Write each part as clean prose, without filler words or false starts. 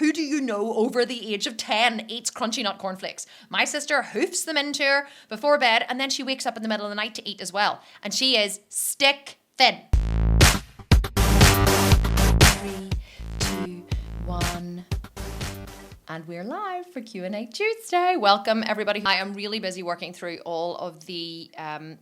who do you know over the age of 10 eats crunchy nut cornflakes? My sister hoofs them into her before bed, and then she wakes up in the middle of the night to eat as well. And she is stick thin. 3, 2, 1. And we're live for Q&A Tuesday. Welcome, everybody. I am really busy working through all of the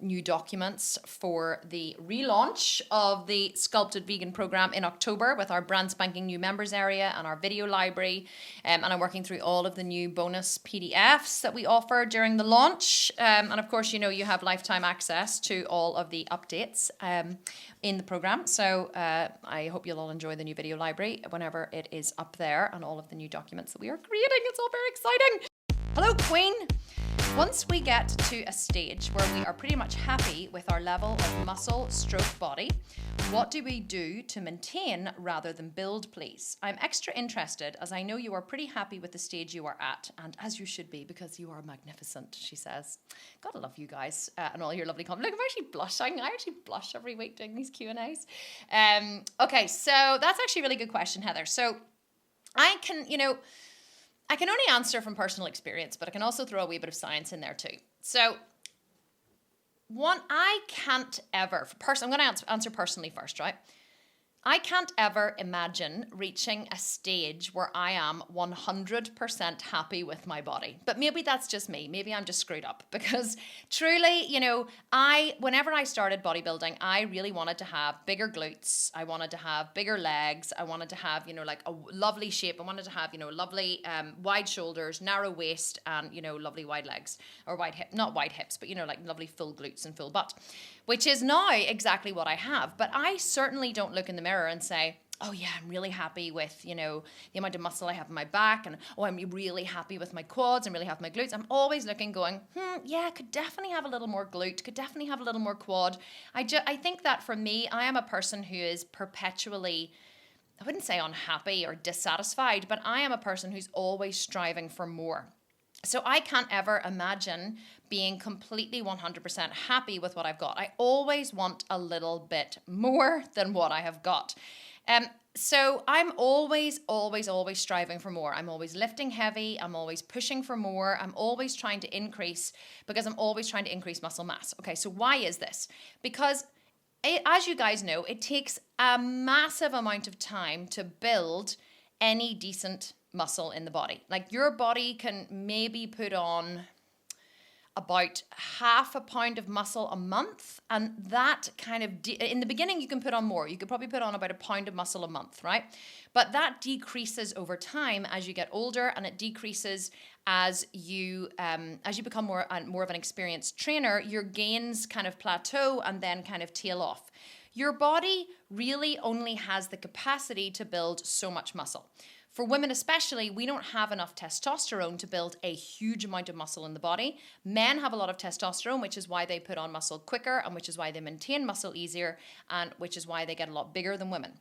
new documents for the relaunch of the Sculpted Vegan program in October with our brand spanking new members area and our video library. And I'm working through all of the new bonus PDFs that we offer during the launch. And of course, you know, you have lifetime access to all of the updates in the program. So I hope you'll all enjoy the new video library whenever it is up there and all of the new documents that we are creating. It's all very exciting. Hello, Queen. Once we get to a stage where we are pretty much happy with our level of muscle stroke body, what do we do to maintain rather than build, please? I'm extra interested as I know you are pretty happy with the stage you are at, and as you should be because you are magnificent, she says. Gotta love you guys and all your lovely comments. Look, I'm actually blushing. I actually blush every week doing these Q&As. Okay, so that's actually a really good question, Heather. So I can only answer from personal experience, but I can also throw a wee bit of science in there too. So I can't ever, I'm going to answer personally first, right? I can't ever imagine reaching a stage where I am 100% happy with my body. But maybe that's just me. Maybe I'm just screwed up because truly, you know, whenever I started bodybuilding, I really wanted to have bigger glutes. I wanted to have bigger legs. I wanted to have, you know, like a lovely shape. I wanted to have, you know, lovely wide shoulders, narrow waist, and, you know, lovely wide legs or not wide hips, but, you know, like lovely full glutes and full butt, which is now exactly what I have. But I certainly don't look in the mirror and say, oh yeah, I'm really happy with, you know, the amount of muscle I have in my back, and oh, I'm really happy with my quads, I'm really happy with my glutes. I'm always looking going, yeah, could definitely have a little more glute, could definitely have a little more quad. I think that for me, I am a person who is perpetually, I wouldn't say unhappy or dissatisfied, but I am a person who's always striving for more. So I can't ever imagine being completely 100% happy with what I've got. I always want a little bit more than what I have got. So I'm always striving for more. I'm always lifting heavy. I'm always pushing for more. I'm always trying to increase because I'm always trying to increase muscle mass. Okay, so why is this? Because as you guys know, it takes a massive amount of time to build any decent muscle in the body. Like your body can maybe put on about 0.5 pound of muscle a month, and that kind of in the beginning you can put on more. You could probably put on about 1 pound of muscle a month, right? But that decreases over time as you get older, and it decreases as you become more of an experienced trainer. Your gains kind of plateau and then kind of tail off. Your body really only has the capacity to build so much muscle. For women especially, we don't have enough testosterone to build a huge amount of muscle in the body. Men have a lot of testosterone, which is why they put on muscle quicker and which is why they maintain muscle easier and which is why they get a lot bigger than women.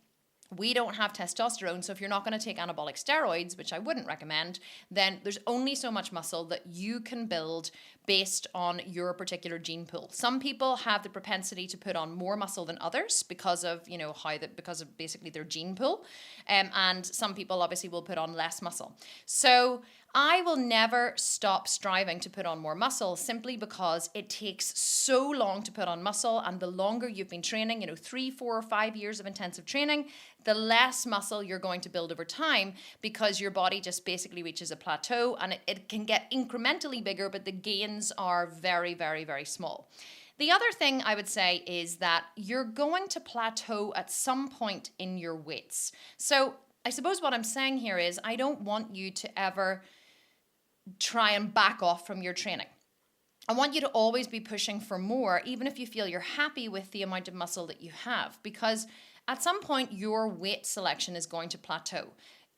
We don't have testosterone, so if you're not going to take anabolic steroids, which I wouldn't recommend, then there's only so much muscle that you can build based on your particular gene pool. Some people have the propensity to put on more muscle than others because of, you know, because of basically their gene pool, and some people obviously will put on less muscle. So I will never stop striving to put on more muscle simply because it takes so long to put on muscle, and the longer you've been training, you know, 3, 4, or 5 years of intensive training, the less muscle you're going to build over time because your body just basically reaches a plateau, and it can get incrementally bigger, but the gains are very, very, very small. The other thing I would say is that you're going to plateau at some point in your weights. So I suppose what I'm saying here is I don't want you to ever try and back off from your training. I want you to always be pushing for more, even if you feel you're happy with the amount of muscle that you have, because at some point your weight selection is going to plateau.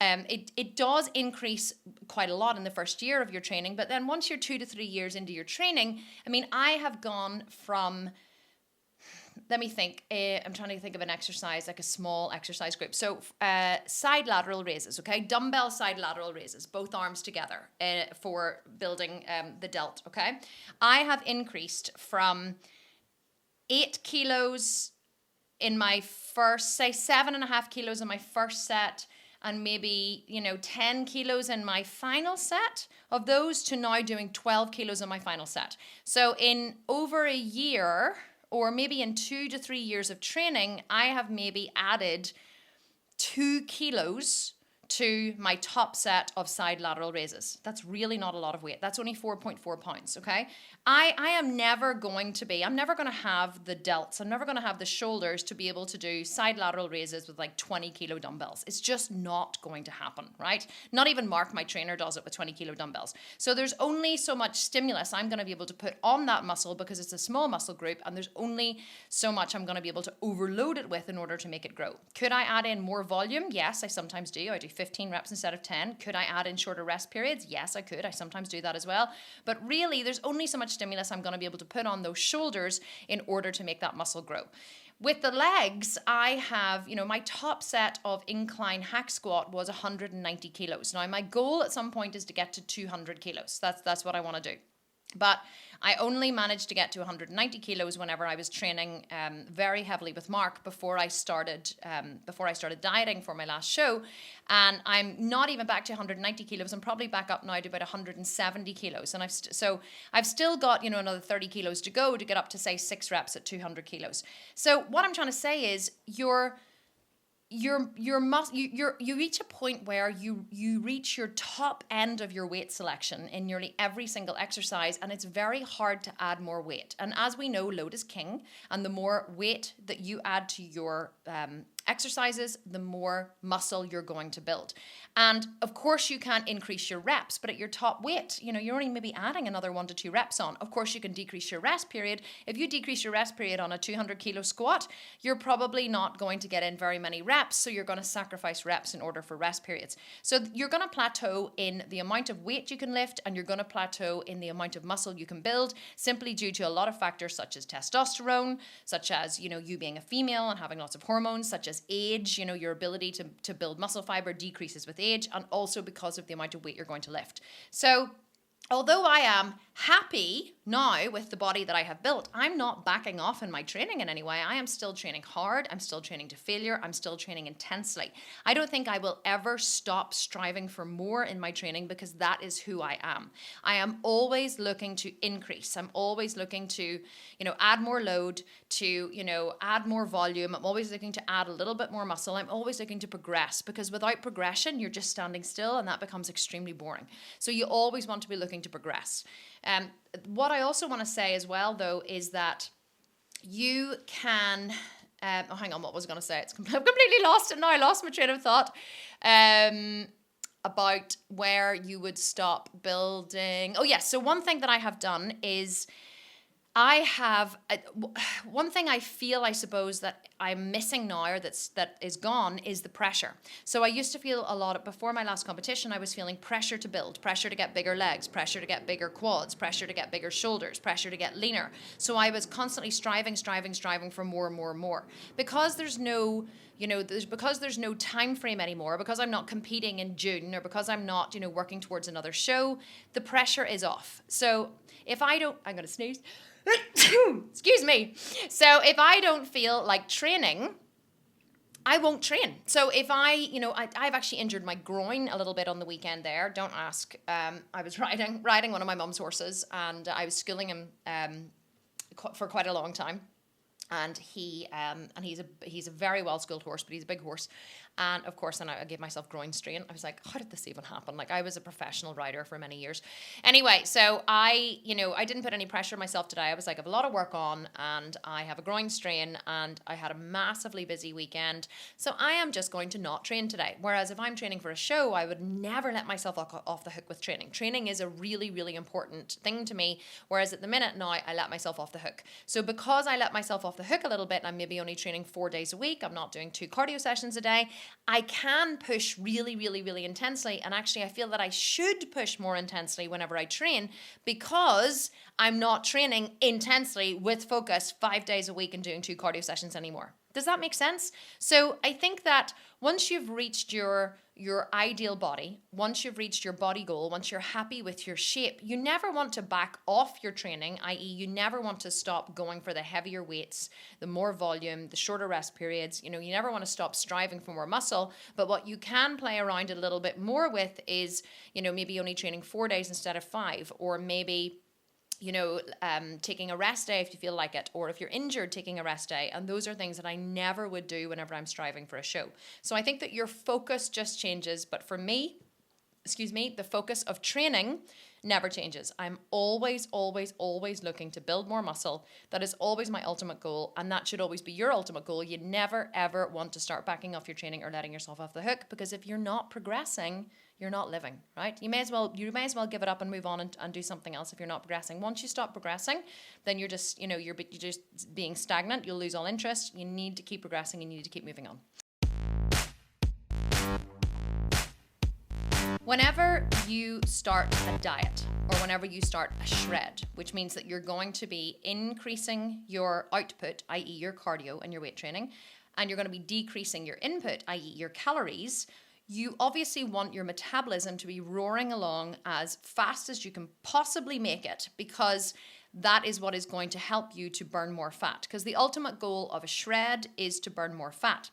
It does increase quite a lot in the first year of your training, but then once you're 2 to 3 years into your training, I mean, I have gone from, let me think, I'm trying to think of an exercise, like a small exercise group. So side lateral raises, okay? Dumbbell side lateral raises, both arms together for building the delt, okay? I have increased from 8 kilos in my first, say 7.5 kilos in my first set, and maybe, 10 kilos in my final set of those to now doing 12 kilos in my final set. So in over a year, or maybe in 2 to 3 years of training, I have maybe added 2 kilos to my top set of side lateral raises. That's really not a lot of weight. That's only 4.4 pounds, okay? I am never going to have the delts. I'm never going to have the shoulders to be able to do side lateral raises with like 20 kilo dumbbells. It's just not going to happen, right? Not even Mark, my trainer, does it with 20 kilo dumbbells. So there's only so much stimulus I'm going to be able to put on that muscle because it's a small muscle group, and there's only so much I'm going to be able to overload it with in order to make it grow. Could I add in more volume? Yes, I sometimes do. I do 15 reps instead of 10. Could I add in shorter rest periods? Yes, I could. I sometimes do that as well. But really, there's only so much stimulus I'm going to be able to put on those shoulders in order to make that muscle grow. With the legs, I have, my top set of incline hack squat was 190 kilos. Now, my goal at some point is to get to 200 kilos. That's what I want to do. But I only managed to get to 190 kilos whenever I was training very heavily with Mark before I started dieting for my last show. And I'm not even back to 190 kilos. I'm probably back up now to about 170 kilos. And I've still got, another 30 kilos to go to get up to, say, 6 reps at 200 kilos. So what I'm trying to say is you reach a point where you reach your top end of your weight selection in nearly every single exercise, and it's very hard to add more weight. And as we know, load is king, and the more weight that you add to your exercises, the more muscle you're going to build. And of course you can't increase your reps, but at your top weight, you're only maybe adding another 1 to 2 reps on. Of course you can decrease your rest period. If you decrease your rest period on a 200 kilo squat, you're probably not going to get in very many reps, so you're going to sacrifice reps in order for rest periods. So you're going to plateau in the amount of weight you can lift, and you're going to plateau in the amount of muscle you can build, simply due to a lot of factors such as testosterone, such as, you being a female and having lots of hormones, such as age, your ability to build muscle fiber decreases with age, and also because of the amount of weight you're going to lift. So although I am happy now with the body that I have built, I'm not backing off in my training in any way. I am still training hard. I'm still training to failure. I'm still training intensely. I don't think I will ever stop striving for more in my training because that is who I am. I am always looking to increase. I'm always looking to, add more load, to, add more volume. I'm always looking to add a little bit more muscle. I'm always looking to progress, because without progression, you're just standing still, and that becomes extremely boring. So you always want to be looking to progress. What I also want to say as well, though, is that you can... hang on, what was I going to say? I've completely lost it now. I lost my train of thought. About where you would stop building. Oh, yes. So one thing that I have done is one thing I feel, I suppose, that I'm missing now, or that is gone, is the pressure. So I used to feel a lot, before my last competition, I was feeling pressure to build, pressure to get bigger legs, pressure to get bigger quads, pressure to get bigger shoulders, pressure to get leaner. So I was constantly striving for more and more and more. Because there's no time frame anymore, because I'm not competing in June, or because I'm not, working towards another show, the pressure is off. So if I don't, I'm going to sneeze. Excuse me. So if I don't feel like training, I won't train. So if I've actually injured my groin a little bit on the weekend there. Don't ask. I was riding one of my mum's horses, and I was schooling him for quite a long time. And he's a very well schooled horse, but he's a big horse. And of course, then I gave myself groin strain. I was like, how did this even happen? Like, I was a professional rider for many years. Anyway, so I didn't put any pressure on myself today. I was like, I have a lot of work on, and I have a groin strain, and I had a massively busy weekend. So I am just going to not train today. Whereas if I'm training for a show, I would never let myself off the hook with training. Training is a really, really important thing to me. Whereas at the minute now, I let myself off the hook. So because I let myself off the hook a little bit, and I'm maybe only training 4 days a week, I'm not doing 2 cardio sessions a day, I can push really, really, really intensely. And actually, I feel that I should push more intensely whenever I train, because I'm not training intensely with focus 5 days a week and doing 2 cardio sessions anymore. Does that make sense? So I think that once you've reached your ideal body, once you've reached your body goal, once you're happy with your shape, you never want to back off your training, i.e. you never want to stop going for the heavier weights, the more volume, the shorter rest periods. You never want to stop striving for more muscle. But what you can play around a little bit more with is, maybe only training 4 days instead of 5, or maybe taking a rest day if you feel like it, or if you're injured, taking a rest day. And those are things that I never would do whenever I'm striving for a show. So I think that your focus just changes. But for me, the focus of training never changes. I'm always, always, always looking to build more muscle. That is always my ultimate goal. And that should always be your ultimate goal. You never, ever want to start backing off your training or letting yourself off the hook, because if you're not progressing, you're not living, right? You may as well give it up and move on and do something else if you're not progressing. Once you stop progressing, then you're just, you're just being stagnant. You'll lose all interest. You need to keep progressing and you need to keep moving on. Whenever you start a diet or whenever you start a shred, which means that you're going to be increasing your output, i.e. your cardio and your weight training, and you're going to be decreasing your input, i.e. your calories, you obviously want your metabolism to be roaring along as fast as you can possibly make it, because that is what is going to help you to burn more fat. Because the ultimate goal of a shred is to burn more fat.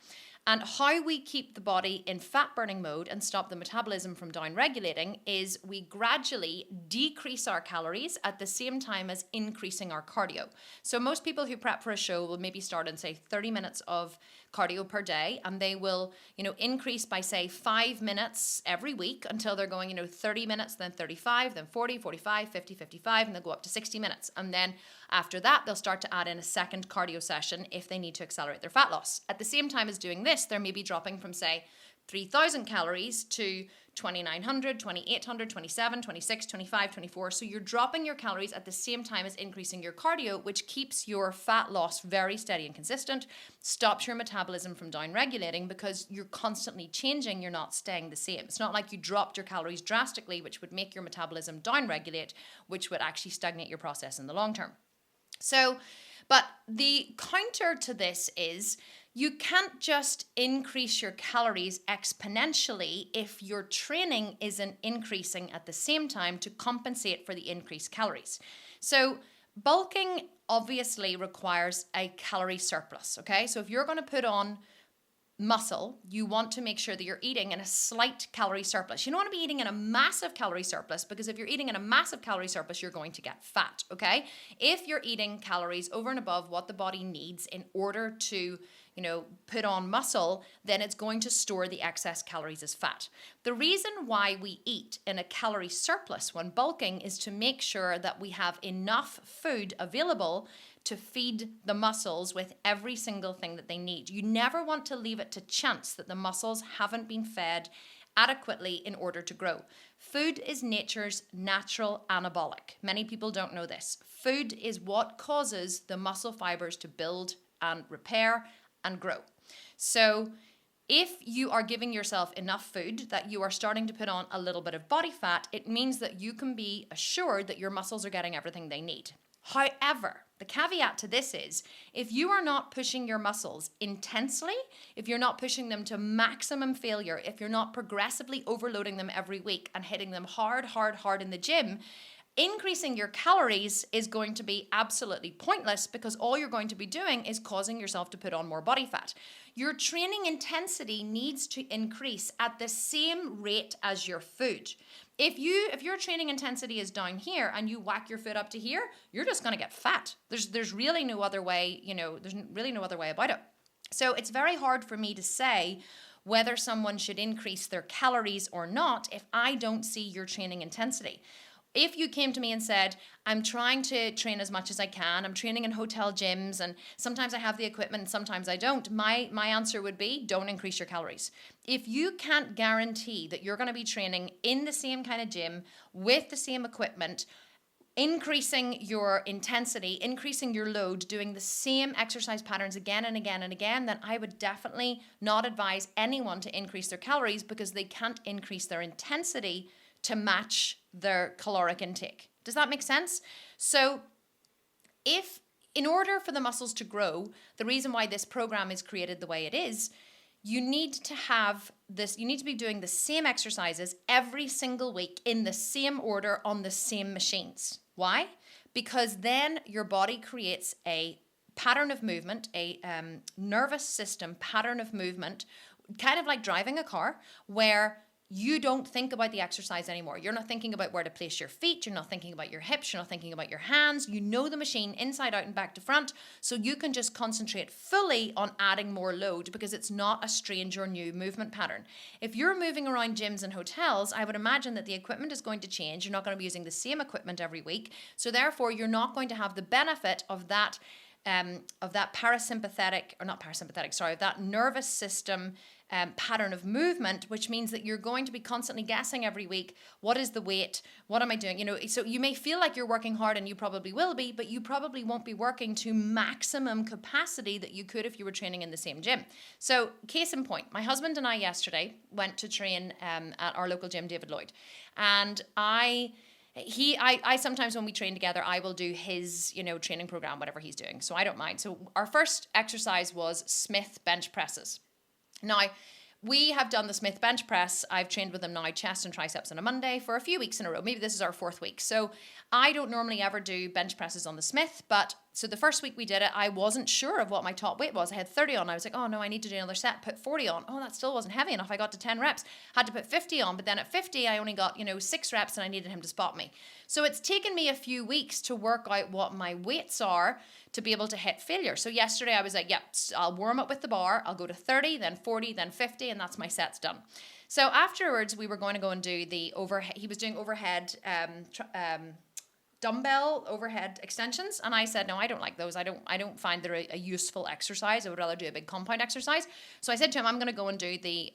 And how we keep the body in fat burning mode and stop the metabolism from down regulating is we gradually decrease our calories at the same time as increasing our cardio. So most people who prep for a show will maybe start in, say, 30 minutes of cardio per day, and they will, increase by, say, 5 minutes every week until they're going, 30 minutes, then 35, then 40, 45, 50, 55, and they'll go up to 60 minutes. And then after that, they'll start to add in a second cardio session if they need to accelerate their fat loss. At the same time as doing this, they're maybe dropping from, say, 3,000 calories to 2,900, 2,800, 27, 26, 25, 24. So you're dropping your calories at the same time as increasing your cardio, which keeps your fat loss very steady and consistent, stops your metabolism from down regulating, because you're constantly changing, you're not staying the same. It's not like you dropped your calories drastically, which would make your metabolism down regulate, which would actually stagnate your process in the long term. So, but the counter to this is you can't just increase your calories exponentially if your training isn't increasing at the same time to compensate for the increased calories. So bulking obviously requires a calorie surplus, okay? So if you're going to put on muscle, you want to make sure that you're eating in a slight calorie surplus. You don't want to be eating in a massive calorie surplus, because if you're eating in a massive calorie surplus, you're going to get fat, okay? If you're eating calories over and above what the body needs in order to, put on muscle, then it's going to store the excess calories as fat. The reason why we eat in a calorie surplus when bulking is to make sure that we have enough food available to feed the muscles with every single thing that they need. You never want to leave it to chance that the muscles haven't been fed adequately in order to grow. Food is nature's natural anabolic. Many people don't know this. Food is what causes the muscle fibers to build and repair and grow. So if you are giving yourself enough food that you are starting to put on a little bit of body fat, it means that you can be assured that your muscles are getting everything they need. However, the caveat to this is, if you are not pushing your muscles intensely, if you're not pushing them to maximum failure, if you're not progressively overloading them every week and hitting them hard in the gym, increasing your calories is going to be absolutely pointless, because all you're going to be doing is causing yourself to put on more body fat. Your training intensity needs to increase at the same rate as your food. If your training intensity is down here and you whack your foot up to here, you're just going to get fat. There's really no other way, there's really no other way about it. So it's very hard for me to say whether someone should increase their calories or not if I don't see your training intensity. If you came to me and said, I'm trying to train as much as I can, I'm training in hotel gyms, and sometimes I have the equipment and sometimes I don't, my answer would be, don't increase your calories. If you can't guarantee that you're going to be training in the same kind of gym with the same equipment, increasing your intensity, increasing your load, doing the same exercise patterns again and again and again, then I would definitely not advise anyone to increase their calories, because they can't increase their intensity to match their caloric intake. Does that make sense? So if in order for the muscles to grow, the reason why this program is created the way it is, you need to have this, you need to be doing the same exercises every single week in the same order on the same machines. Why? Because then your body creates a pattern of movement, a nervous system pattern of movement, kind of like driving a car, where you don't think about the exercise anymore. You're not thinking about where to place your feet. You're not thinking about your hips. You're not thinking about your hands. You know the machine inside out and back to front. So you can just concentrate fully on adding more load because it's not a strange or new movement pattern. If you're moving around gyms and hotels, I would imagine that the equipment is going to change. You're not going to be using the same equipment every week. So therefore, you're not going to have the benefit of that that nervous system pattern of movement, which means that you're going to be constantly guessing every week, what is the weight? What am I doing? You know, so you may feel like you're working hard, and you probably will be, but you probably won't be working to maximum capacity that you could if you were training in the same gym. So case in point, my husband and I yesterday went to train at our local gym, David Lloyd, and I sometimes when we train together, I will do his, training program, whatever he's doing. So I don't mind. So our first exercise was Smith bench presses. Now, we have done the Smith bench press. I've trained with him now, chest and triceps on a Monday for a few weeks in a row. Maybe this is our 4th week. So I don't normally ever do bench presses on the Smith, but so the first week we did it, I wasn't sure of what my top weight was. I had 30 on. I was like, oh no, I need to do another set, put 40 on. Oh, that still wasn't heavy enough. I got to 10 reps, had to put 50 on, but then at 50, I only got, 6 reps and I needed him to spot me. So it's taken me a few weeks to work out what my weights are to be able to hit failure. So yesterday I was like, yep, I'll warm up with the bar. I'll go to 30, then 40, then 50, and that's my sets done. So afterwards, we were going to go and do the overhead. He was doing overhead dumbbell overhead extensions, and I said, no, I don't like those. I don't find they're a useful exercise. I would rather do a big compound exercise. So I said to him, I'm going to go and do the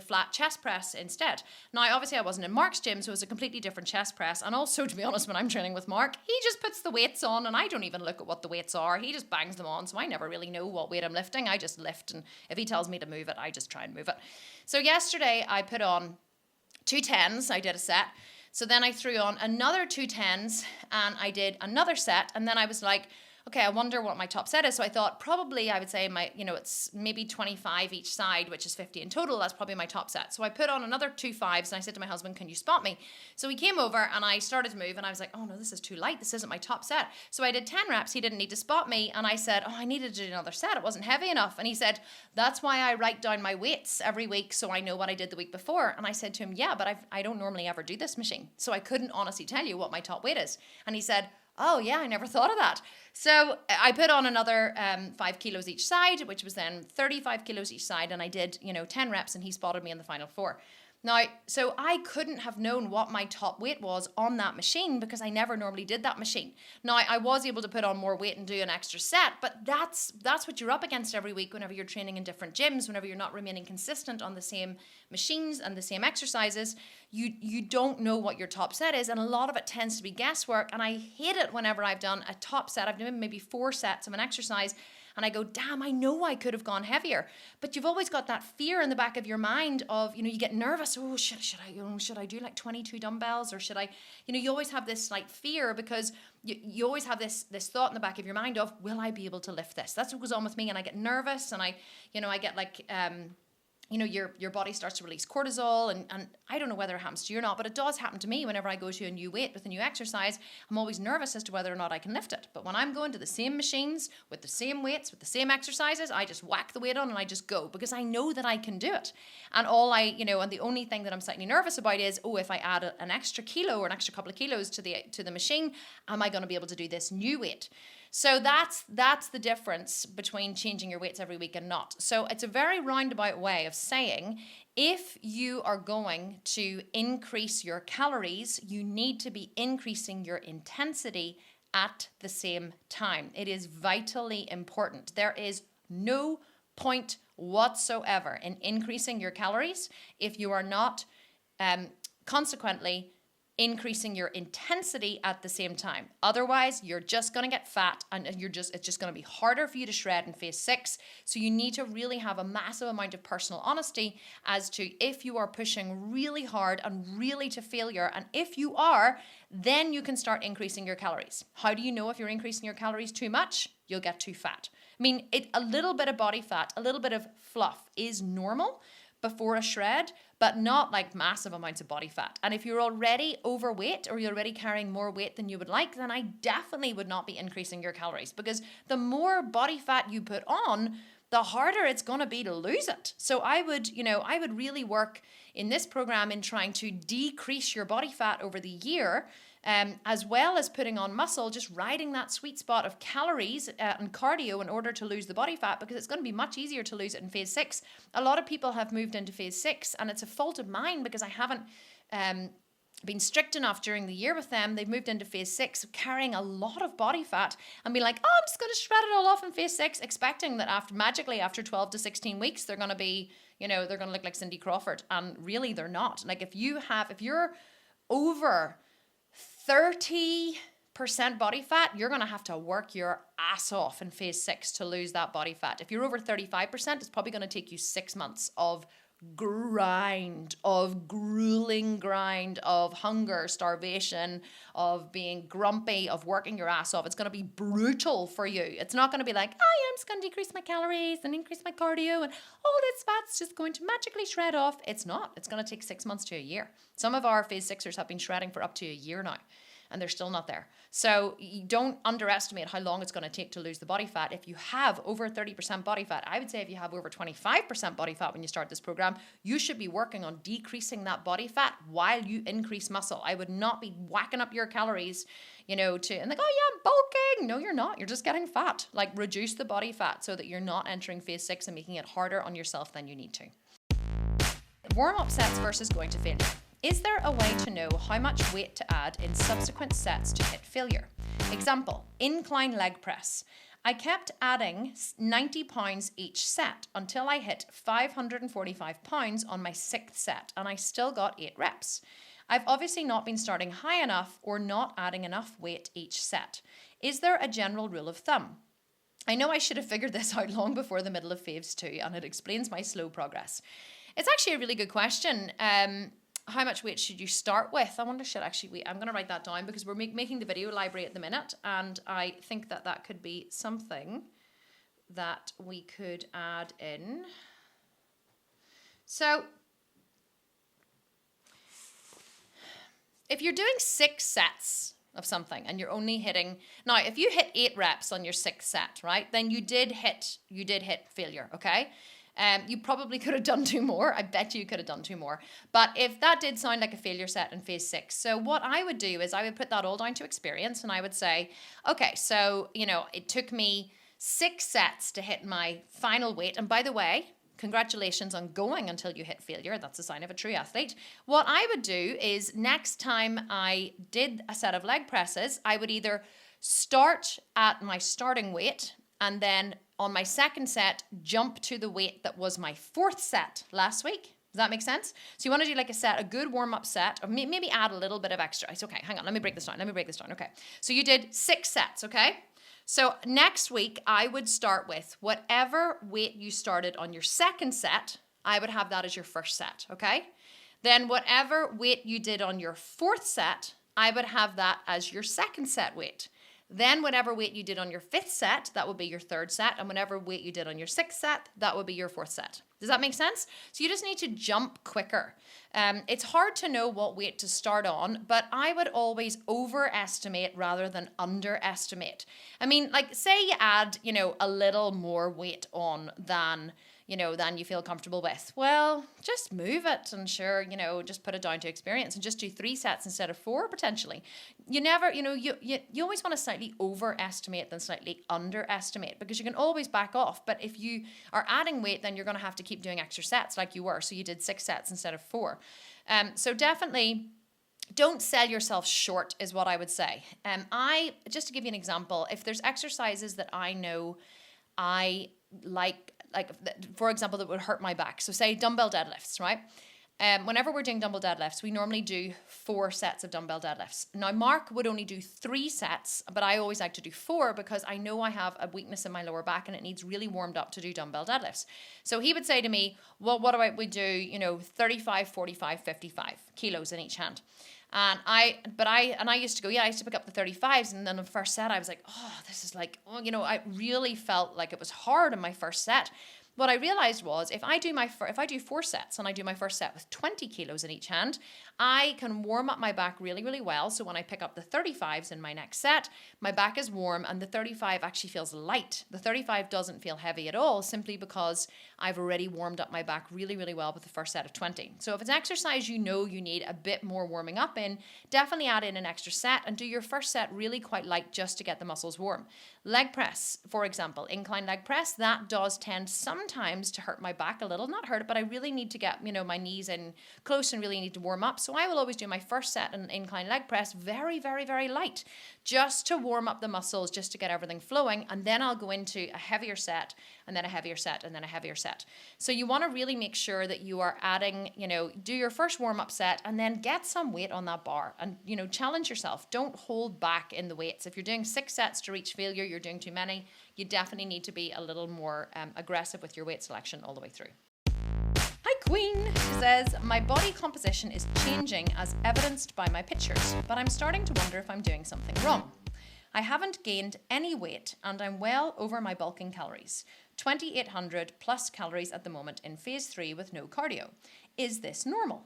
flat chest press instead. Now, obviously, I wasn't in Mark's gym, so it was a completely different chest press. And also, to be honest, when I'm training with Mark, he just puts the weights on, and I don't even look at what the weights are. He just bangs them on, so I never really know what weight I'm lifting. I just lift, and if he tells me to move it, I just try and move it. So yesterday, I put on 2 10s. I did a set. So then I threw on another 2 10s and I did another set. And then I was like, okay, I wonder what my top set is. So I thought probably I would say it's maybe 25 each side, which is 50 in total. That's probably my top set. So I put on another 2 5s and I said to my husband, can you spot me? So he came over and I started to move and I was like, oh no, this is too light. This isn't my top set. So I did 10 reps. He didn't need to spot me. And I said, oh, I needed to do another set. It wasn't heavy enough. And he said, that's why I write down my weights every week so I know what I did the week before. And I said to him, yeah, but I don't normally ever do this machine. So I couldn't honestly tell you what my top weight is. And he said, oh yeah, I never thought of that. So I put on another 5 kilos each side, which was then 35 kilos each side. And I did, 10 reps and he spotted me in the final 4. Now, so I couldn't have known what my top weight was on that machine because I never normally did that machine. Now, I was able to put on more weight and do an extra set, but that's what you're up against every week whenever you're training in different gyms, whenever you're not remaining consistent on the same machines and the same exercises. You don't know what your top set is, and a lot of it tends to be guesswork, and I hate it whenever I've done a top set. I've done maybe 4 sets of an exercise, and I go, damn, I know I could have gone heavier. But you've always got that fear in the back of your mind of, you get nervous. Oh, should I do like 22 dumbbells or should I, you always have this slight fear because you always have this thought in the back of your mind of, will I be able to lift this? That's what goes on with me. And I get nervous and I get like, your body starts to release cortisol and I don't know whether it happens to you or not, but it does happen to me whenever I go to a new weight with a new exercise. I'm always nervous as to whether or not I can lift it. But when I'm going to the same machines with the same weights, with the same exercises, I just whack the weight on and I just go because I know that I can do it. And and the only thing that I'm slightly nervous about is, if I add an extra kilo or an extra couple of kilos to the machine, am I going to be able to do this new weight? So that's the difference between changing your weights every week and not. So it's a very roundabout way of saying if you are going to increase your calories, you need to be increasing your intensity at the same time. It is vitally important. There is no point whatsoever in increasing your calories if you are not consequently increasing your intensity at the same time. Otherwise, you're just going to get fat and it's just going to be harder for you to shred in phase 6. So you need to really have a massive amount of personal honesty as to if you are pushing really hard and really to failure. And if you are, then you can start increasing your calories. How do you know if you're increasing your calories too much? You'll get too fat. I mean, a little bit of body fat, a little bit of fluff is normal before a shred, but not like massive amounts of body fat. And if you're already overweight or you're already carrying more weight than you would like, then I definitely would not be increasing your calories, because the more body fat you put on, the harder it's going to be to lose it. So I would really work in this program in trying to decrease your body fat over the year, as well as putting on muscle, just riding that sweet spot of calories and cardio in order to lose the body fat, because it's going to be much easier to lose it in phase 6. A lot of people have moved into phase 6, and it's a fault of mine because I haven't been strict enough during the year with them. They've moved into phase 6 carrying a lot of body fat and be like, oh, I'm just going to shred it all off in phase 6, expecting that after 12 to 16 weeks, they're going to be, they're going to look like Cindy Crawford. And really they're not. Like if you're over 30% body fat, you're going to have to work your ass off in phase 6 to lose that body fat. If you're over 35%, it's probably going to take you 6 months of grind, of grueling grind, of hunger, starvation, of being grumpy, of working your ass off. It's going to be brutal for you. It's not going to be like, oh yeah, I'm just going to decrease my calories and increase my cardio and all this fat's just going to magically shred off. It's not. It's going to take 6 months to a year. Some of our phase 6ers have been shredding for up to a year now, and they're still not there. So you don't underestimate how long it's going to take to lose the body fat. If you have over 30% body fat, I would say if you have over 25% body fat when you start this program, you should be working on decreasing that body fat while you increase muscle. I would not be whacking up your calories, and like, oh yeah, I'm bulking. No, you're not. You're just getting fat. Like, reduce the body fat so that you're not entering phase 6 and making it harder on yourself than you need to. Warm-up sets versus going to failure. Is there a way to know how much weight to add in subsequent sets to hit failure? Example, incline leg press. I kept adding 90 pounds each set until I hit 545 pounds on my 6th set, and I still got 8 reps. I've obviously not been starting high enough or not adding enough weight each set. Is there a general rule of thumb? I know I should have figured this out long before the middle of phase 2, and it explains my slow progress. It's actually a really good question. How much weight should you start with? I wonder, I'm going to write that down because we're making the video library at the minute, and I think that could be something that we could add in. So if you're doing 6 sets of something and you're only hitting, now if you hit 8 reps on your 6th set, right, then you did hit failure, okay? You probably could have done 2 more. I bet you could have done 2 more. But if that did sound like a failure set in phase 6, so what I would do is I would put that all down to experience, and I would say, okay, so, it took me 6 sets to hit my final weight. And by the way, congratulations on going until you hit failure. That's a sign of a true athlete. What I would do is next time I did a set of leg presses, I would either start at my starting weight and then on my 2nd set, jump to the weight that was my 4th set last week. Does that make sense? So you want to do like a good warm-up set, or maybe add a little bit of extra. It's okay, hang on, let me break this down. Okay, so you did 6 sets, okay? So next week, I would start with whatever weight you started on your 2nd set, I would have that as your 1st set, okay? Then whatever weight you did on your 4th set, I would have that as your 2nd set weight. Then whatever weight you did on your 5th set, that would be your 3rd set. And whatever weight you did on your 6th set, that would be your 4th set. Does that make sense? So you just need to jump quicker. It's hard to know what weight to start on, but I would always overestimate rather than underestimate. I mean, like say you add, a little more weight on than you feel comfortable with. Well, just move it and sure, just put it down to experience and just do 3 sets instead of 4 potentially. You never, you always want to slightly overestimate than slightly underestimate, because you can always back off. But if you are adding weight, then you're going to have to keep doing extra sets like you were. So you did 6 sets instead of 4. So definitely don't sell yourself short is what I would say. Just to give you an example, if there's exercises that I know I like, for example, that would hurt my back. So say dumbbell deadlifts, right? whenever we're doing dumbbell deadlifts, we normally do 4 sets of dumbbell deadlifts. Now, Mark would only do 3 sets, but I always like to do 4 because I know I have a weakness in my lower back and it needs really warmed up to do dumbbell deadlifts. So he would say to me, well, what about we do, 35, 45, 55 kilos in each hand. And I used to go, I used to pick up the 35s. And then the first set, I was like, this is like, I really felt like it was hard in my first set. What I realized was if I do 4 sets and I do my first set with 20 kilos in each hand, I can warm up my back really, really well. So when I pick up the 35s in my next set, my back is warm and the 35 actually feels light. The 35 doesn't feel heavy at all simply because I've already warmed up my back really, really well with the first set of 20. So if it's an exercise you need a bit more warming up in, definitely add in an extra set and do your first set really quite light just to get the muscles warm. Leg press, for example, incline leg press, that does tend sometimes to hurt my back a little. Not hurt it, but I really need to get, my knees in close and really need to warm up. So I will always do my first set in incline leg press very, very, very light, just to warm up the muscles, just to get everything flowing. And then I'll go into a heavier set and then a heavier set and then a heavier set. So you want to really make sure that you are adding, do your first warm up set and then get some weight on that bar and, challenge yourself. Don't hold back in the weights. If you're doing 6 sets to reach failure, you're doing too many. You definitely need to be a little more aggressive with your weight selection all the way through. Hi Queen says, my body composition is changing as evidenced by my pictures, but I'm starting to wonder if I'm doing something wrong. I haven't gained any weight and I'm well over my bulking calories, 2,800 plus calories at the moment in phase 3 with no cardio. Is this normal?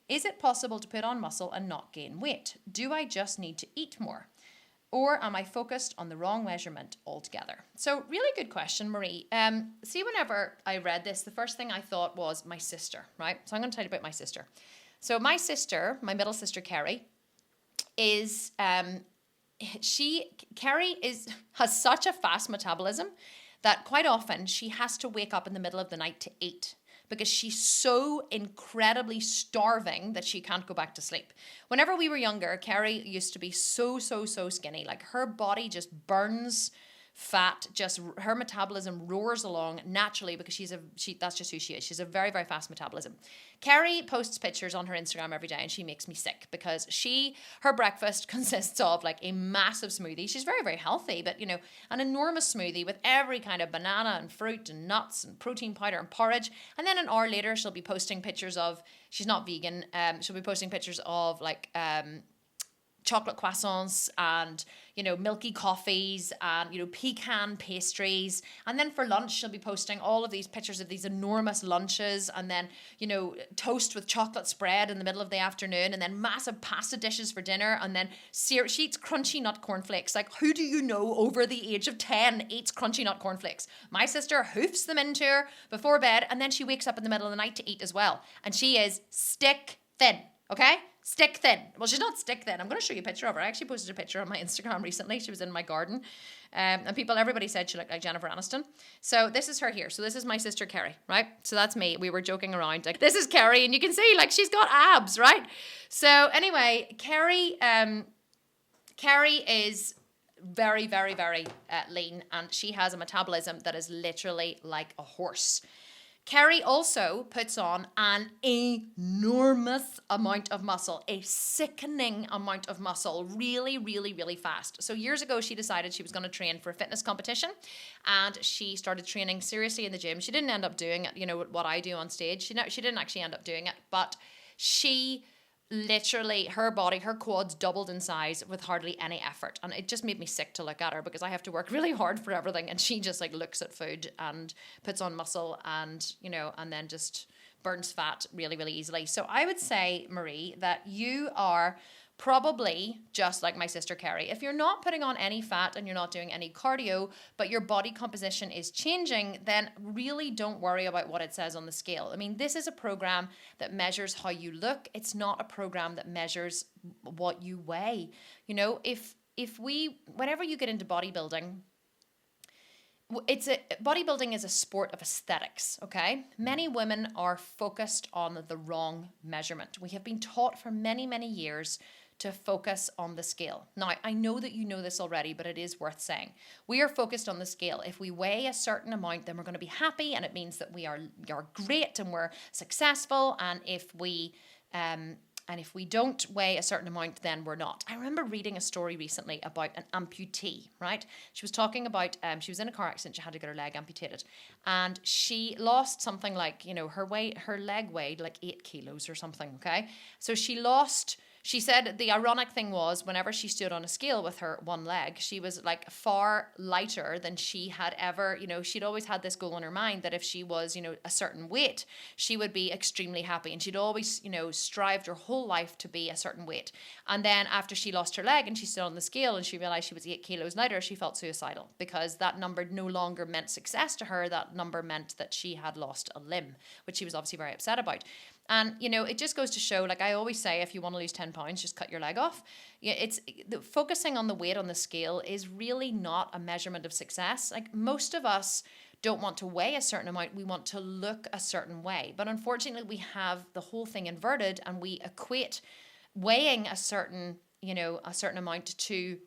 Is it possible to put on muscle and not gain weight? Do I just need to eat more? Or am I focused on the wrong measurement altogether? So really good question, Marie. See, whenever I read this, the first thing I thought was my sister, right? So I'm going to tell you about my sister. So my sister, my middle sister, Carrie, has such a fast metabolism that quite often she has to wake up in the middle of the night to eat, because she's so incredibly starving that she can't go back to sleep. Whenever we were younger, Carrie used to be so skinny. Like her body just burns fat, just her metabolism roars along naturally because that's just who she is. She's a very, very fast metabolism. Carrie posts pictures on her Instagram every day and she makes me sick because her breakfast consists of like a massive smoothie. She's very, very healthy, but an enormous smoothie with every kind of banana and fruit and nuts and protein powder and porridge. And then an hour later, she'll be posting pictures of, she's not vegan, she'll be posting pictures of like, chocolate croissants and, milky coffees and, pecan pastries. And then for lunch, she'll be posting all of these pictures of these enormous lunches and then, toast with chocolate spread in the middle of the afternoon and then massive pasta dishes for dinner and then she eats crunchy nut cornflakes. Like, who do you know over the age of 10 eats crunchy nut cornflakes? My sister hoofs them into her before bed and then she wakes up in the middle of the night to eat as well. And she is stick thin, okay? Stick thin. Well, she's not stick thin. I'm going to show you a picture of her. I actually posted a picture on my Instagram recently. She was in my garden. And everybody said she looked like Jennifer Aniston. So this is her here. So this is my sister, Carrie, right? So that's me. We were joking around. Like, this is Carrie. And you can see, like, she's got abs, right? So anyway, Carrie is very, very, very lean. And she has a metabolism that is literally like a horse. Carrie also puts on an enormous amount of muscle, a sickening amount of muscle, really, really, really fast. So years ago, she decided she was going to train for a fitness competition and she started training seriously in the gym. She didn't end up doing it, what I do on stage. She didn't actually end up doing it, but she literally, her body, her quads doubled in size with hardly any effort. And it just made me sick to look at her because I have to work really hard for everything. And she just like looks at food and puts on muscle and, and then just burns fat really, really easily. So I would say, Marie, that you are probably just like my sister Carrie. If you're not putting on any fat and you're not doing any cardio, but your body composition is changing, then really don't worry about what it says on the scale. I mean, this is a program that measures how you look. It's not a program that measures what you weigh. Whenever you get into bodybuilding, bodybuilding is a sport of aesthetics, okay? Many women are focused on the wrong measurement. We have been taught for many, many years to focus on the scale. Now, I know that you know this already, but it is worth saying. We are focused on the scale. If we weigh a certain amount, then we're going to be happy, and it means that we are great and we're successful. And if we don't weigh a certain amount, then we're not. I remember reading a story recently about an amputee, right? She was talking about, she was in a car accident, she had to get her leg amputated. And she lost something like, her leg weighed like 8 kilos or something, okay? So she said the ironic thing was whenever she stood on a scale with her one leg, she was like far lighter than she had ever, she'd always had this goal in her mind that if she was, a certain weight, she would be extremely happy. And she'd always, strived her whole life to be a certain weight. And then after she lost her leg and she stood on the scale and she realized she was 8 kilos lighter, she felt suicidal because that number no longer meant success to her. That number meant that she had lost a limb, which she was obviously very upset about. And, it just goes to show, like I always say, if you want to lose 10 pounds, just cut your leg off. Focusing on the weight on the scale is really not a measurement of success. Like most of us don't want to weigh a certain amount. We want to look a certain way. But unfortunately, we have the whole thing inverted and we equate weighing a certain amount to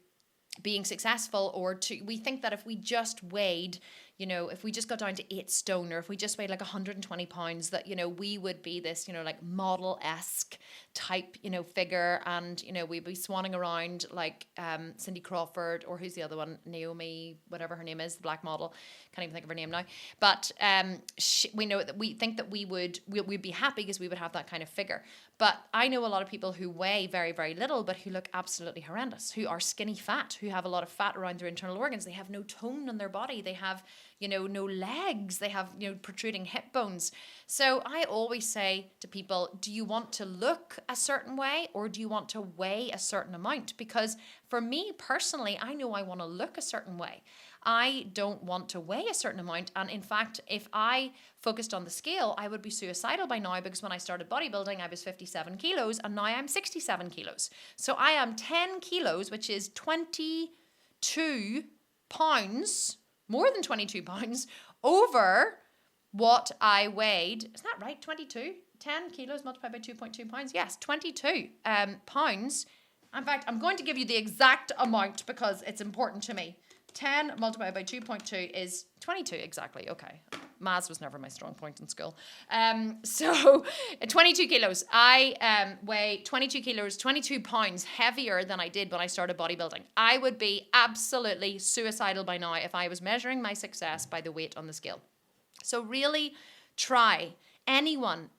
being successful, or we think that if we just weighed, if we just got down to 8 stone, or if we just weighed like 120 pounds, that, we would be this, like model-esque type, figure. And, we'd be swanning around like Cindy Crawford, or who's the other one? Naomi, whatever her name is, the black model. Can't even think of her name now. But we think that we'd be happy because we would have that kind of figure. But I know a lot of people who weigh very, very little, but who look absolutely horrendous, who are skinny fat, who have a lot of fat around their internal organs. They have no tone in their body. They have, no legs. They have, protruding hip bones. So I always say to people, do you want to look a certain way or do you want to weigh a certain amount? Because for me personally, I know I want to look a certain way. I don't want to weigh a certain amount. And in fact, if I focused on the scale, I would be suicidal by now, because when I started bodybuilding, I was 57 kilos and now I'm 67 kilos. So I am 10 kilos, which is 22 pounds, more than 22 pounds over what I weighed. Is that right? 22? 10 kilos multiplied by 2.2 pounds? Yes, 22 pounds. In fact, I'm going to give you the exact amount because it's important to me. 10 multiplied by 2.2 is 22 exactly. Okay. Maths was never my strong point in school. So 22 kilos. I weigh 22 kilos, 22 pounds heavier than I did when I started bodybuilding. I would be absolutely suicidal by now if I was measuring my success by the weight on the scale. So really anyone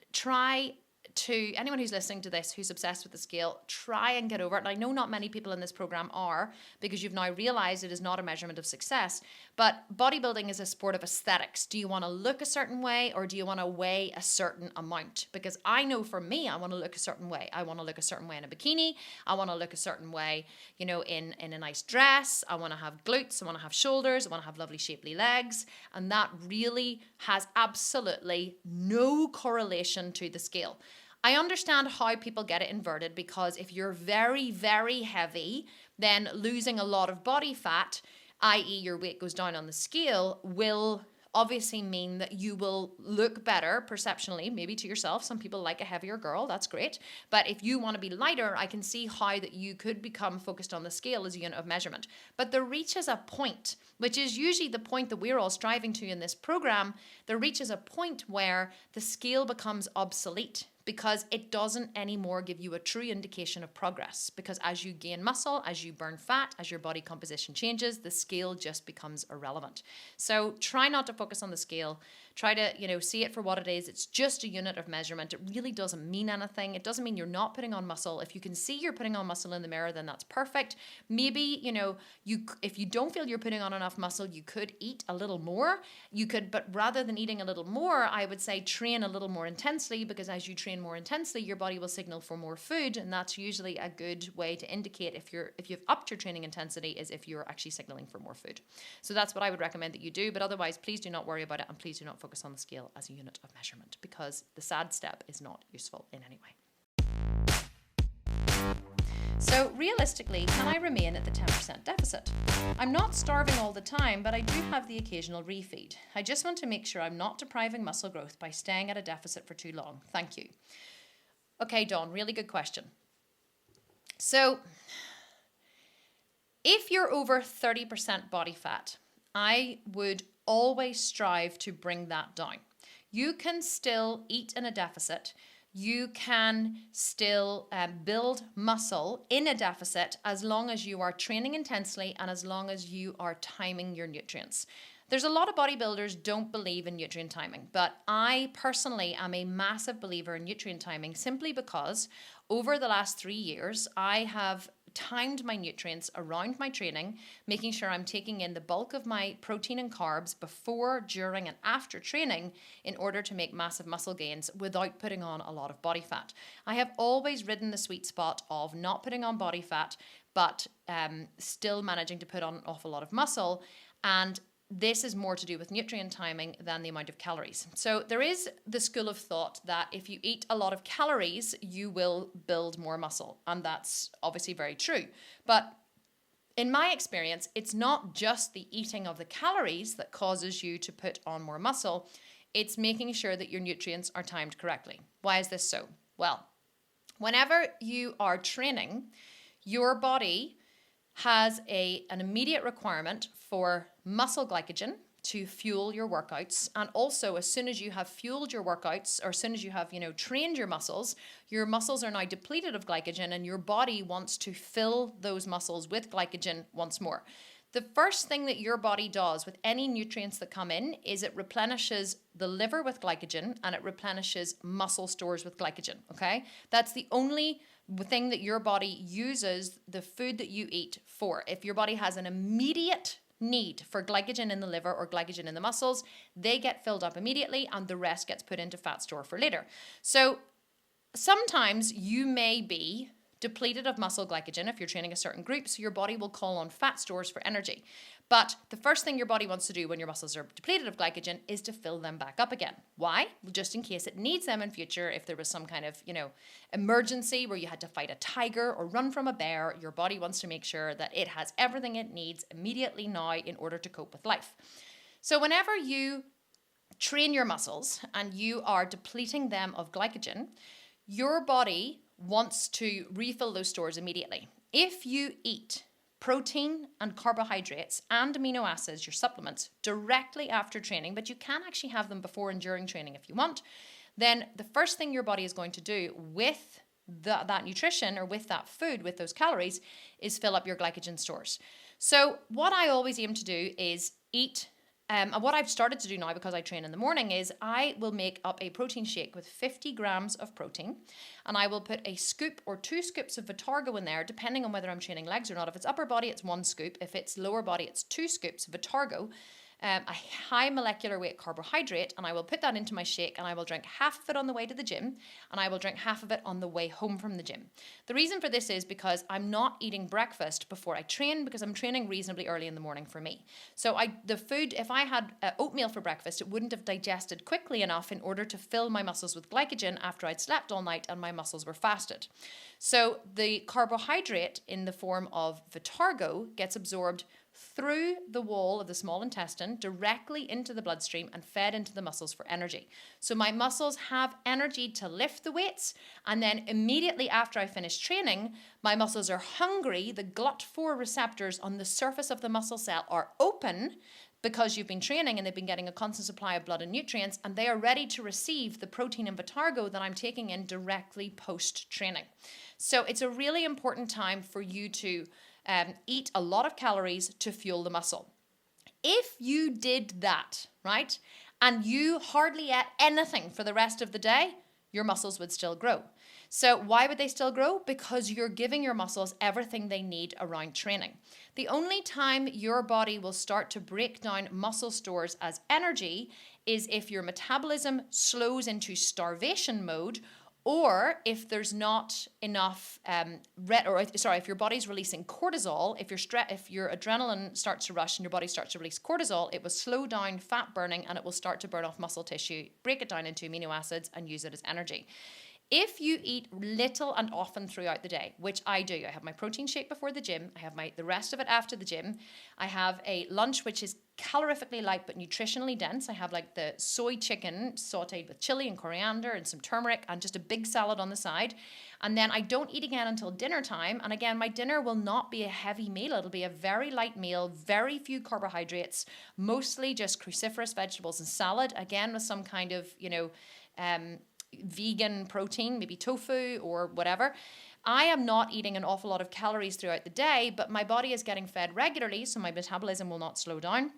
who's listening to this, who's obsessed with the scale, try and get over it. And I know not many people in this program are, because you've now realized it is not a measurement of success. But bodybuilding is a sport of aesthetics. Do you want to look a certain way or do you want to weigh a certain amount? Because I know for me, I want to look a certain way. I want to look a certain way in a bikini. I want to look a certain way, in a nice dress. I want to have glutes. I want to have shoulders. I want to have lovely shapely legs. And that really has absolutely no correlation to the scale. I understand how people get it inverted, because if you're very, very heavy, then losing a lot of body fat, i.e. your weight goes down on the scale, will obviously mean that you will look better perceptionally, maybe to yourself. Some people like a heavier girl, that's great. But if you want to be lighter, I can see how that you could become focused on the scale as a unit of measurement. But there reaches a point, which is usually the point that we're all striving to in this program, there reaches a point where the scale becomes obsolete, because it doesn't anymore give you a true indication of progress. Because as you gain muscle, as you burn fat, as your body composition changes, the scale just becomes irrelevant. So try not to focus on the scale. Try to, see it for what it is. It's just a unit of measurement. It really doesn't mean anything. It doesn't mean you're not putting on muscle. If you can see you're putting on muscle in the mirror, then that's perfect. Maybe, if you don't feel you're putting on enough muscle, you could eat a little more. But rather than eating a little more, I would say train a little more intensely, because as you train more intensely, your body will signal for more food. And that's usually a good way to indicate if you've upped your training intensity, is if you're actually signaling for more food. So that's what I would recommend that you do. But otherwise, please do not worry about it, and please do not focus on the scale as a unit of measurement, because the sad step is not useful in any way. So realistically, can I remain at the 10% deficit? I'm not starving all the time, but I do have the occasional refeed. I just want to make sure I'm not depriving muscle growth by staying at a deficit for too long. Thank you. Okay, Dawn, really good question. So if you're over 30% body fat, I would always strive to bring that down. You can still eat in a deficit. You can still build muscle in a deficit as long as you are training intensely and as long as you are timing your nutrients. There's a lot of bodybuilders don't believe in nutrient timing, but I personally am a massive believer in nutrient timing simply because over the last 3 years, I have timed my nutrients around my training, making sure I'm taking in the bulk of my protein and carbs before, during, and after training in order to make massive muscle gains without putting on a lot of body fat. I have always ridden the sweet spot of not putting on body fat, but still managing to put on an awful lot of muscle. And this is more to do with nutrient timing than the amount of calories. So there is the school of thought that if you eat a lot of calories, you will build more muscle. And that's obviously very true. But in my experience, it's not just the eating of the calories that causes you to put on more muscle. It's making sure that your nutrients are timed correctly. Why is this so? Well, whenever you are training, your body has an immediate requirement for muscle glycogen to fuel your workouts. And also, as soon as you have fueled your workouts, or as soon as you have, trained your muscles are now depleted of glycogen, and your body wants to fill those muscles with glycogen once more. The first thing that your body does with any nutrients that come in is it replenishes the liver with glycogen and it replenishes muscle stores with glycogen, okay? That's the only thing that your body uses the food that you eat for. If your body has an immediate need for glycogen in the liver or glycogen in the muscles, they get filled up immediately and the rest gets put into fat store for later. So sometimes you may be depleted of muscle glycogen if you're training a certain group, so your body will call on fat stores for energy. But the first thing your body wants to do when your muscles are depleted of glycogen is to fill them back up again. Why? Well, just in case it needs them in future. If there was some kind of, emergency where you had to fight a tiger or run from a bear, your body wants to make sure that it has everything it needs immediately now in order to cope with life. So whenever you train your muscles and you are depleting them of glycogen, your body wants to refill those stores immediately. If you eat protein and carbohydrates and amino acids, your supplements, directly after training, but you can actually have them before and during training if you want, then the first thing your body is going to do with that nutrition or with that food, with those calories, is fill up your glycogen stores. So what I always aim to do is eat and what I've started to do now, because I train in the morning, is I will make up a protein shake with 50 grams of protein, and I will put a scoop or 2 scoops of Vitargo in there, depending on whether I'm training legs or not. If it's upper body, it's 1 scoop. If it's lower body, it's 2 scoops of Vitargo, a high molecular weight carbohydrate, and I will put that into my shake, and I will drink half of it on the way to the gym, and I will drink half of it on the way home from the gym. The reason for this is because I'm not eating breakfast before I train, because I'm training reasonably early in the morning for me. So the food, if I had oatmeal for breakfast, it wouldn't have digested quickly enough in order to fill my muscles with glycogen after I'd slept all night and my muscles were fasted. So the carbohydrate in the form of Vitargo gets absorbed through the wall of the small intestine directly into the bloodstream and fed into the muscles for energy. So my muscles have energy to lift the weights, and then immediately after I finish training, my muscles are hungry. The GLUT4 receptors on the surface of the muscle cell are open because you've been training and they've been getting a constant supply of blood and nutrients, and they are ready to receive the protein and Vitargo that I'm taking in directly post-training. So it's a really important time for you to eat a lot of calories to fuel the muscle. If you did that, right, and you hardly ate anything for the rest of the day, your muscles would still grow. So why would they still grow? Because you're giving your muscles everything they need around training. The only time your body will start to break down muscle stores as energy is if your metabolism slows into starvation mode, or if there's not enough, if your body's releasing cortisol, if your adrenaline starts to rush and your body starts to release cortisol, it will slow down fat burning and it will start to burn off muscle tissue, break it down into amino acids and use it as energy. If you eat little and often throughout the day, which I do, I have my protein shake before the gym, I have the rest of it after the gym, I have a lunch which is calorifically light but nutritionally dense. I have like the soy chicken sauteed with chili and coriander and some turmeric and just a big salad on the side. And then I don't eat again until dinner time. And again, my dinner will not be a heavy meal. It'll be a very light meal, very few carbohydrates, mostly just cruciferous vegetables and salad, again with some kind of, vegan protein, maybe tofu or whatever. I am not eating an awful lot of calories throughout the day, but my body is getting fed regularly, so my metabolism will not slow down.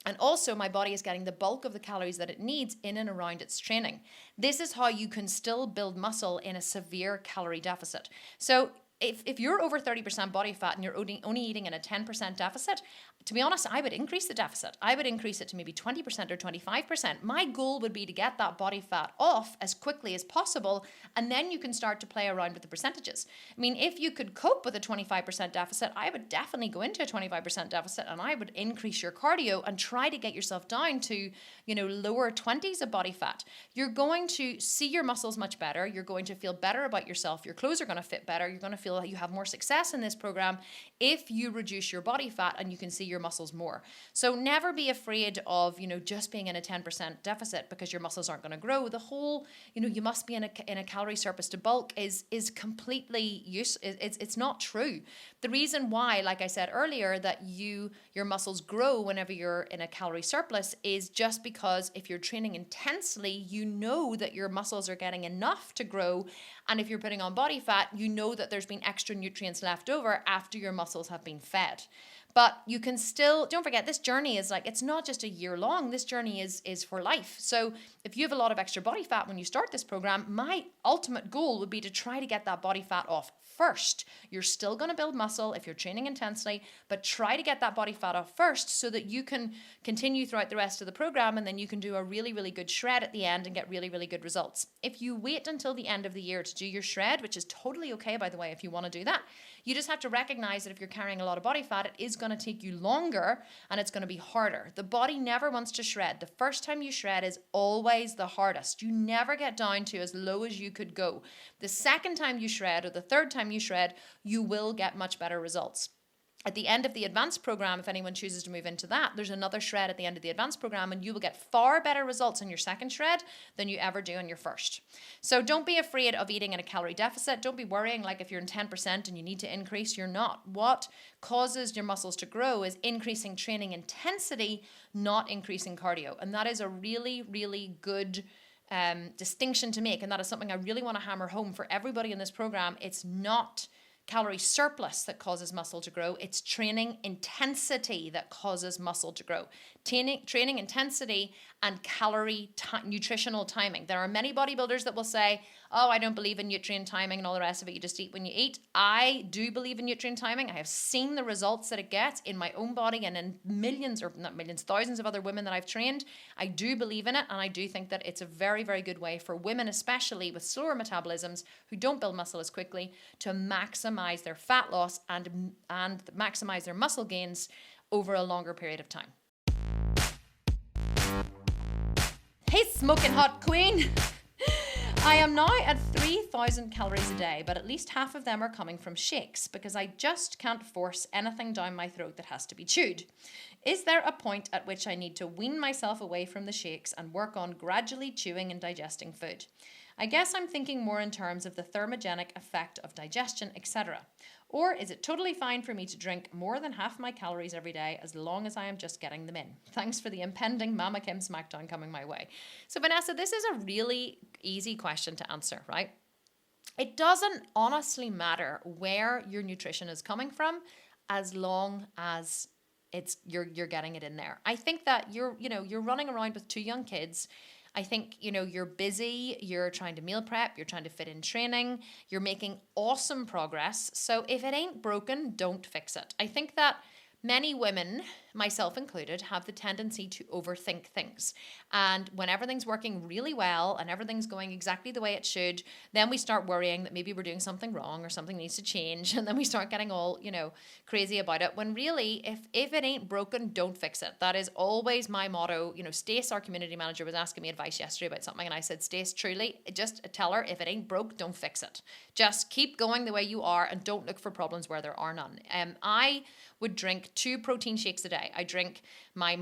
And also my body is getting the bulk of the calories that it needs in and around its training. This is how you can still build muscle in a severe calorie deficit. So if you're over 30% body fat and you're only eating in a 10% deficit, to be honest, I would increase the deficit. I would increase it to maybe 20% or 25%. My goal would be to get that body fat off as quickly as possible, and then you can start to play around with the percentages. I mean, if you could cope with a 25% deficit, I would definitely go into a 25% deficit, and I would increase your cardio and try to get yourself down to, lower 20s of body fat. You're going to see your muscles much better. You're going to feel better about yourself. Your clothes are going to fit better. You're going to feel like you have more success in this program if you reduce your body fat and you can see your muscles more. So never be afraid of, just being in a 10% deficit because your muscles aren't going to grow. The whole, you must be in a calorie surplus to bulk is completely it's not true. The reason why, like I said earlier, that your muscles grow whenever you're in a calorie surplus is just because if you're training intensely, you know that your muscles are getting enough to grow. And if you're putting on body fat, you know that there's been extra nutrients left over after your muscles have been fed. But you can still, don't forget, this journey is it's not just a year long. This journey is for life. So if you have a lot of extra body fat when you start this program, my ultimate goal would be to try to get that body fat off first. You're still going to build muscle if you're training intensely, but try to get that body fat off first so that you can continue throughout the rest of the program, and then you can do a really, really good shred at the end and get really, really good results. If you wait until the end of the year to do your shred, which is totally okay, by the way, if you want to do that, you just have to recognize that if you're carrying a lot of body fat, it is going to take you longer and it's going to be harder. The body never wants to shred. The first time you shred is always the hardest. You never get down to as low as you could go. The second time you shred or the third time you shred, you will get much better results. At the end of the advanced program, if anyone chooses to move into that, there's another shred at the end of the advanced program, and you will get far better results on your second shred than you ever do on your first. So don't be afraid of eating in a calorie deficit. Don't be worrying like if you're in 10% and you need to increase, you're not. What causes your muscles to grow is increasing training intensity, not increasing cardio. And that is a really, really good distinction to make. And that is something I really want to hammer home for everybody in this program. It's not calorie surplus that causes muscle to grow. It's training intensity that causes muscle to grow. Training intensity and nutritional timing. There are many bodybuilders that will say, oh, I don't believe in nutrient timing and all the rest of it. You just eat when you eat. I do believe in nutrient timing. I have seen the results that it gets in my own body and in thousands of other women that I've trained. I do believe in it, and I do think that it's a very, very good way for women, especially with slower metabolisms who don't build muscle as quickly, to maximize their fat loss and maximize their muscle gains over a longer period of time. Hey, smoking hot queen! I am now at 3,000 calories a day, but at least half of them are coming from shakes because I just can't force anything down my throat that has to be chewed. Is there a point at which I need to wean myself away from the shakes and work on gradually chewing and digesting food? I guess I'm thinking more in terms of the thermogenic effect of digestion, etc. Or is it totally fine for me to drink more than half my calories every day as long as I am just getting them in? Thanks for the impending Mama Kim Smackdown coming my way. So Vanessa, this is a really easy question to answer, right? It doesn't honestly matter where your nutrition is coming from as long as you're getting it in there. I think that you're running around with 2 young kids. I think, you're busy, you're trying to meal prep, you're trying to fit in training, you're making awesome progress. So if it ain't broken, don't fix it. I think that many women, myself included, have the tendency to overthink things. And when everything's working really well and everything's going exactly the way it should, then we start worrying that maybe we're doing something wrong or something needs to change. And then we start getting all, crazy about it. When really, if it ain't broken, don't fix it. That is always my motto. Stace, our community manager, was asking me advice yesterday about something. And I said, Stace, truly, just tell her, if it ain't broke, don't fix it. Just keep going the way you are and don't look for problems where there are none. I would drink 2 protein shakes a day. I drink my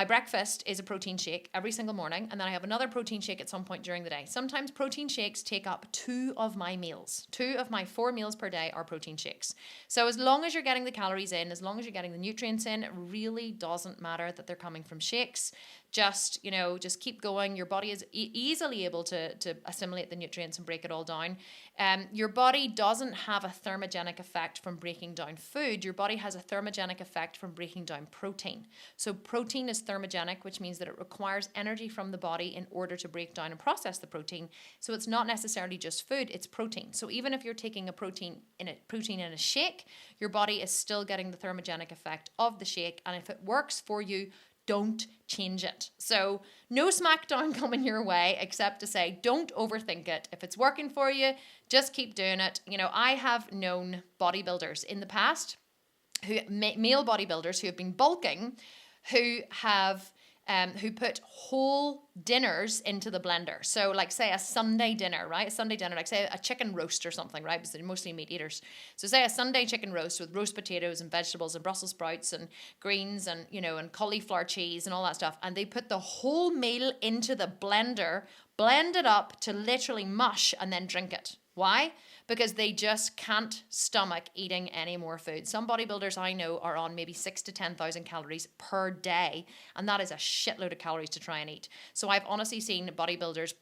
breakfast is a protein shake every single morning, and then I have another protein shake at some point during the day. Sometimes protein shakes take up 2 of my meals. 2 of my 4 meals per day are protein shakes. So as long as you're getting the calories in, as long as you're getting the nutrients in, it really doesn't matter that they're coming from shakes. Just keep going. Your body is easily able to assimilate the nutrients and break it all down. Your body doesn't have a thermogenic effect from breaking down food. Your body has a thermogenic effect from breaking down protein. So protein is thermogenic, which means that it requires energy from the body in order to break down and process the protein. So it's not necessarily just food, it's protein. So even if you're taking a protein in a shake, your body is still getting the thermogenic effect of the shake. And if it works for you, don't change it. So no smackdown coming your way, except to say, don't overthink it. If it's working for you, just keep doing it. I have known bodybuilders in the past, male bodybuilders who have been bulking, who put whole dinners into the blender. So like say a Sunday dinner, right? A Sunday dinner, like say a chicken roast or something, right? Because they're mostly meat eaters. So say a Sunday chicken roast with roast potatoes and vegetables and Brussels sprouts and greens and, and cauliflower cheese and all that stuff. And they put the whole meal into the blender, blend it up to literally mush, and then drink it. Why? Because they just can't stomach eating any more food. Some bodybuilders I know are on maybe 6,000 to 10,000 calories per day, and that is a shitload of calories to try and eat. So I've honestly seen bodybuilders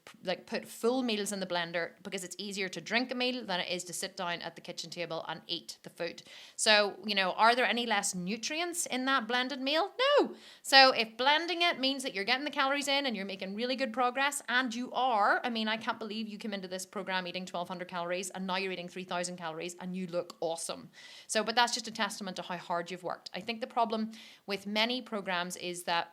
put full meals in the blender because it's easier to drink a meal than it is to sit down at the kitchen table and eat the food. So, are there any less nutrients in that blended meal? No. So if blending it means that you're getting the calories in and you're making really good progress, and you are, I can't believe you came into this program eating 1,200 calories and now you're eating 3,000 calories and you look awesome. So, but that's just a testament to how hard you've worked. I think the problem with many programs is that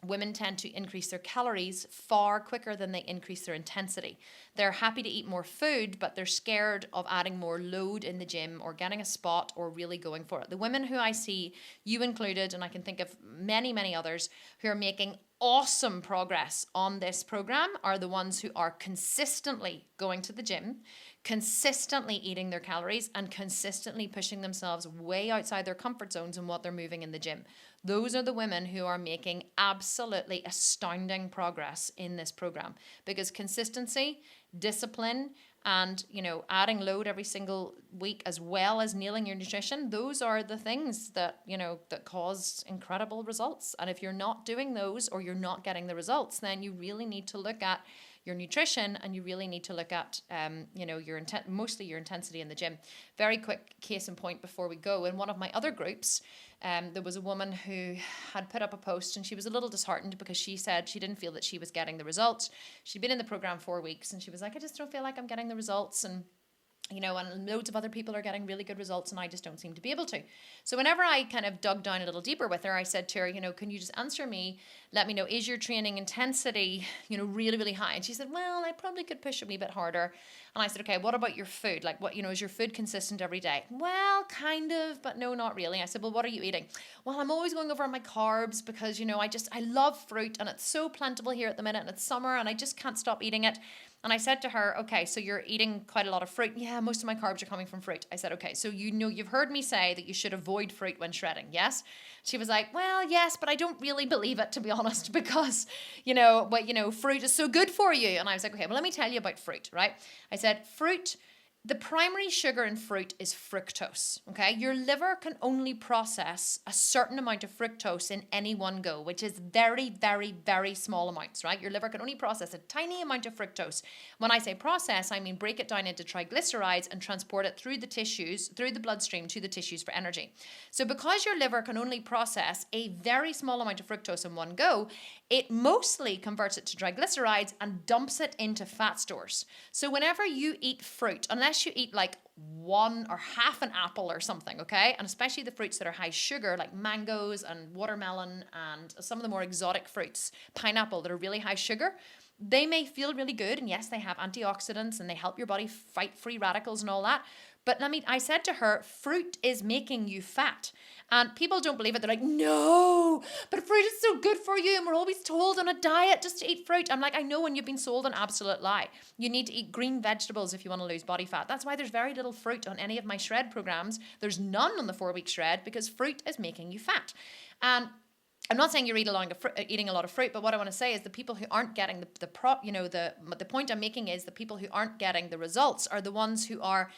women tend to increase their calories far quicker than they increase their intensity. They're happy to eat more food, but they're scared of adding more load in the gym or getting a spot or really going for it. The women who I see, you included, and I can think of many, many others who are making awesome progress on this program, are the ones who are consistently going to the gym, consistently eating their calories, and consistently pushing themselves way outside their comfort zones and what they're moving in the gym. Those are the women who are making absolutely astounding progress in this program, because consistency, discipline, and adding load every single week, as well as nailing your nutrition, those are the things that that cause incredible results. And if you're not doing those, or you're not getting the results, then you really need to look at your nutrition, and you really need to look at mostly your intensity in the gym. Very quick case in point before we go. In one of my other groups, there was a woman who had put up a post, and she was a little disheartened because she said she didn't feel that she was getting the results. She'd been in the program 4 weeks, and she was like, I just don't feel like I'm getting the results, and and loads of other people are getting really good results, and I just don't seem to be able to. So whenever I kind of dug down a little deeper with her, I said to her, can you just answer me? Let me know, is your training intensity, really, really high? And she said, well, I probably could push a wee bit harder. And I said, okay, what about your food? Like, what, is your food consistent every day? Well, kind of, but no, not really. I said, well, what are you eating? Well, I'm always going over my carbs because, I love fruit, and it's so plentiful here at the minute, and it's summer, and I just can't stop eating it. And I said to her, okay, so you're eating quite a lot of fruit. Yeah, most of my carbs are coming from fruit. I said, okay, so you've heard me say that you should avoid fruit when shredding, yes? She was like, well, yes, but I don't really believe it, to be honest, because, fruit is so good for you. And I was like, okay, well, let me tell you about fruit, right? I said, fruit, the primary sugar in fruit is fructose, okay? Your liver can only process a certain amount of fructose in any one go, which is very, very, very small amounts, right? Your liver can only process a tiny amount of fructose. When I say process, I mean break it down into triglycerides and transport it through the tissues, through the bloodstream to the tissues for energy. So because your liver can only process a very small amount of fructose in one go, it mostly converts it to triglycerides and dumps it into fat stores. So whenever you eat fruit, unless unless you eat like one or half an apple or something, okay? And especially the fruits that are high sugar, like mangoes and watermelon and some of the more exotic fruits, pineapple, that are really high sugar, they may feel really good. And yes, they have antioxidants and they help your body fight free radicals and all that. But I mean, I said to her, fruit is making you fat. And people don't believe it. They're like, no, but fruit is so good for you. And we're always told on a diet just to eat fruit. I'm like, I know, when you've been sold an absolute lie. You need to eat green vegetables if you want to lose body fat. That's why there's very little fruit on any of my shred programs. There's none on the 4-week shred, because fruit is making you fat. And I'm not saying you're eating a lot of fruit, but what I want to say is the people who aren't getting the point I'm making is the people who aren't getting the results are the ones who are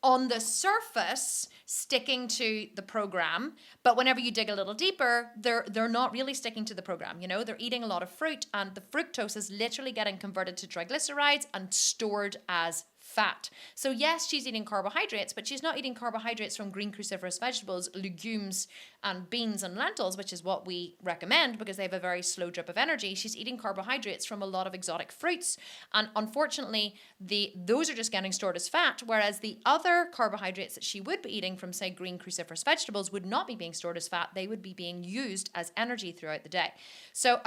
on the surface sticking to the program, but whenever you dig a little deeper, they're not really sticking to the program. You know, they're eating a lot of fruit, and the fructose is literally getting converted to triglycerides and stored as fat. So yes, she's eating carbohydrates, but she's not eating carbohydrates from green cruciferous vegetables, legumes, and beans and lentils, which is what we recommend because they have a very slow drip of energy. She's eating carbohydrates from a lot of exotic fruits, and unfortunately, those are just getting stored as fat, whereas the other carbohydrates that she would be eating from, say, green cruciferous vegetables would not be being stored as fat. They would be being used as energy throughout the day. So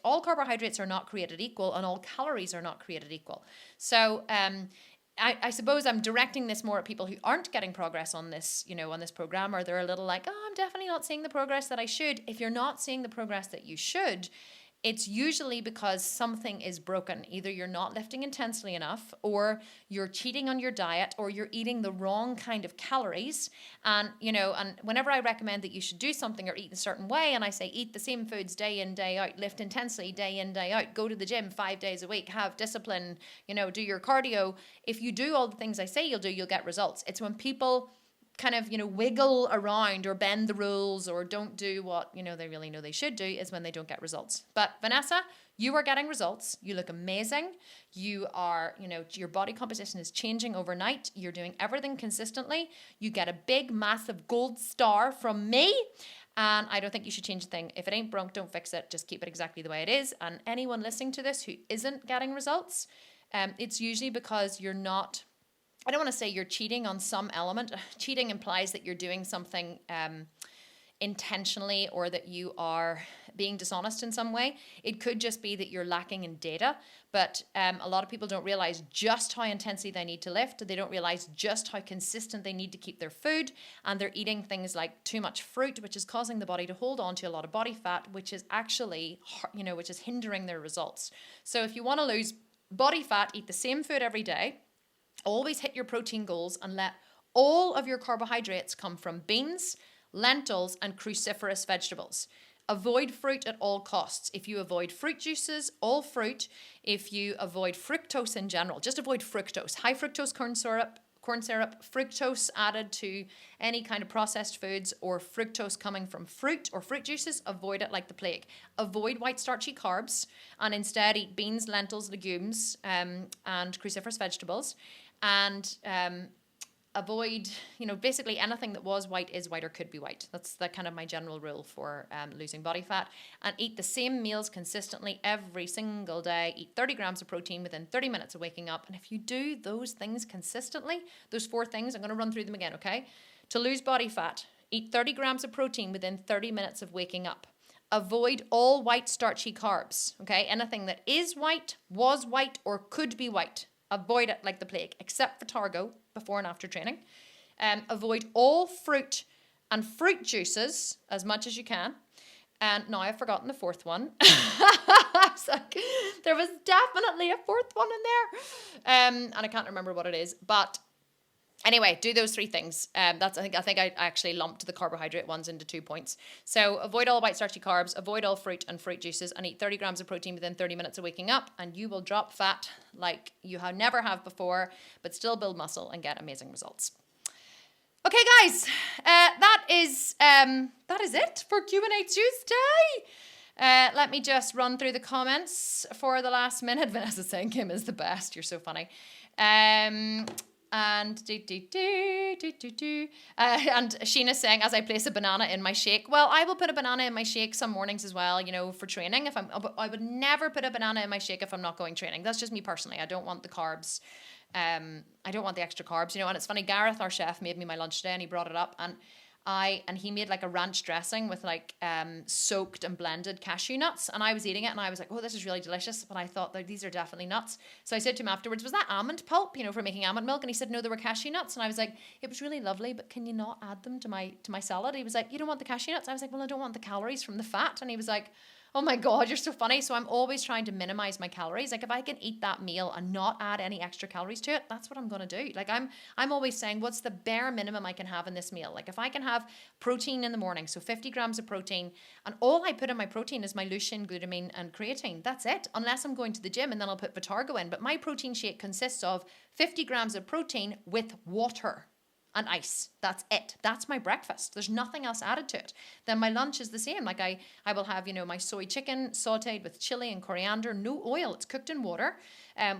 all carbohydrates are not created equal, and all calories are not created equal. So I suppose I'm directing this more at people who aren't getting progress on this, on this program, or they're a little like, oh, I'm definitely not seeing the progress that I should. If you're not seeing the progress that you should, it's usually because something is broken. Either you're not lifting intensely enough, or you're cheating on your diet, or you're eating the wrong kind of calories. And, and whenever I recommend that you should do something or eat a certain way, and I say eat the same foods day in, day out, lift intensely day in, day out, go to the gym 5 days a week, have discipline, do your cardio. If you do all the things I say you'll do, you'll get results. It's when people kind of, wiggle around or bend the rules or don't do what, they really know they should do, is when they don't get results. But Vanessa, you are getting results. You look amazing. You are, your body composition is changing overnight. You're doing everything consistently. You get a big, massive gold star from me. And I don't think you should change a thing. If it ain't broke, don't fix it. Just keep it exactly the way it is. And anyone listening to this who isn't getting results, it's usually because you're not, I don't want to say you're cheating on some element. Cheating implies that you're doing something intentionally, or that you are being dishonest in some way. It could just be that you're lacking in data, but a lot of people don't realize just how intensely they need to lift. They don't realize just how consistent they need to keep their food, and they're eating things like too much fruit, which is causing the body to hold on to a lot of body fat, which is actually, which is hindering their results. So if you want to lose body fat, eat the same food every day. Always hit your protein goals, and let all of your carbohydrates come from beans, lentils, and cruciferous vegetables. Avoid fruit at all costs. If you avoid fruit juices, all fruit, if you avoid fructose in general, just avoid fructose. High fructose corn syrup, fructose added to any kind of processed foods, or fructose coming from fruit or fruit juices, avoid it like the plague. Avoid white starchy carbs, and instead eat beans, lentils, legumes, and cruciferous vegetables. And avoid, basically anything that was white is white or could be white. That's the kind of my general rule for losing body fat. And eat the same meals consistently every single day. Eat 30 grams of protein within 30 minutes of waking up. And if you do those things consistently, those 4 things, I'm going to run through them again, okay? To lose body fat, eat 30 grams of protein within 30 minutes of waking up. Avoid all white starchy carbs, okay? Anything that is white, was white, or could be white. Avoid it like the plague, except for Targo before and after training. Avoid all fruit and fruit juices as much as you can. And now I've forgotten the 4th one. Like, there was definitely a 4th one in there. And I can't remember what it is. But anyway, do those 3 things. I think I actually lumped the carbohydrate ones into 2 points. So avoid all white starchy carbs, avoid all fruit and fruit juices, and eat 30 grams of protein within 30 minutes of waking up, and you will drop fat like you never have before, but still build muscle and get amazing results. Okay, guys, that is it for Q&A Tuesday. Let me just run through the comments for the last minute. Vanessa saying Kim is the best. You're so funny. And Sheena's saying, as I place a banana in my shake. Well, I will put a banana in my shake some mornings as well, for training. I would never put a banana in my shake if I'm not going training. That's just me personally. I don't want the carbs I don't want the extra carbs, and it's funny, Gareth, our chef, made me my lunch today and he brought it up, and he made like a ranch dressing with like soaked and blended cashew nuts, and I was eating it and I was like, oh, this is really delicious, but I thought that these are definitely nuts. So I said to him afterwards, was that almond pulp, for making almond milk? And he said, no, they were cashew nuts. And I was like, it was really lovely, but can you not add them to my salad? He was like, you don't want the cashew nuts? I was like, well, I don't want the calories from the fat. And he was like, oh my God, you're so funny. So I'm always trying to minimize my calories. Like if I can eat that meal and not add any extra calories to it, that's what I'm going to do. Like I'm always saying, what's the bare minimum I can have in this meal? Like if I can have protein in the morning, so 50 grams of protein, and all I put in my protein is my leucine, glutamine, and creatine. That's it. Unless I'm going to the gym and then I'll put Vitargo in. But my protein shake consists of 50 grams of protein with water and ice. That's it. That's my breakfast. There's nothing else added to it. Then my lunch is the same. Like I will have, my soy chicken sauteed with chili and coriander, no oil. It's cooked in water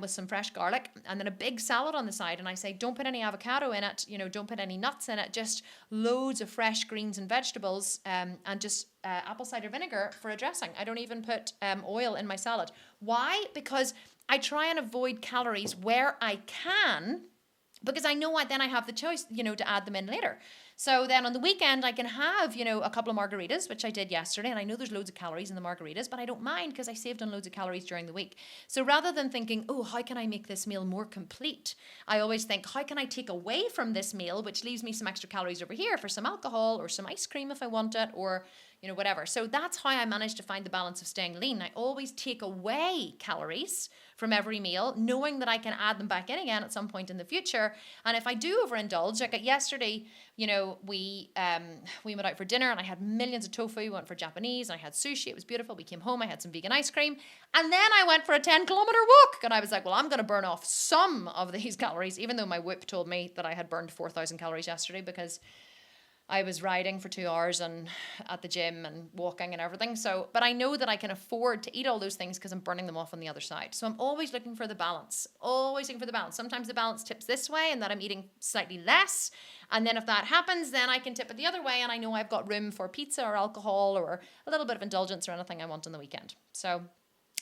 with some fresh garlic, and then a big salad on the side. And I say, don't put any avocado in it. Don't put any nuts in it. Just loads of fresh greens and vegetables, and just apple cider vinegar for a dressing. I don't even put oil in my salad. Why? Because I try and avoid calories where I can, because I know then I have the choice, to add them in later. So then on the weekend, I can have, a couple of margaritas, which I did yesterday. And I know there's loads of calories in the margaritas, but I don't mind because I saved on loads of calories during the week. So rather than thinking, oh, how can I make this meal more complete? I always think, how can I take away from this meal, which leaves me some extra calories over here for some alcohol or some ice cream if I want it, or whatever. So that's how I managed to find the balance of staying lean. I always take away calories from every meal, knowing that I can add them back in again at some point in the future. And if I do overindulge, like yesterday, we went out for dinner and I had millions of tofu. We went for Japanese and I had sushi. It was beautiful. We came home, I had some vegan ice cream, and then I went for a 10-kilometer walk. And I was like, well, I'm going to burn off some of these calories, even though my Whoop told me that I had burned 4,000 calories yesterday because I was riding for 2 hours and at the gym and walking and everything. So, but I know that I can afford to eat all those things because I'm burning them off on the other side. So I'm always looking for the balance, Sometimes the balance tips this way and that I'm eating slightly less. And then if that happens, then I can tip it the other way. And I know I've got room for pizza or alcohol or a little bit of indulgence or anything I want on the weekend. So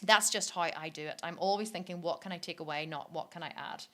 that's just how I do it. I'm always thinking, what can I take away? Not what can I add?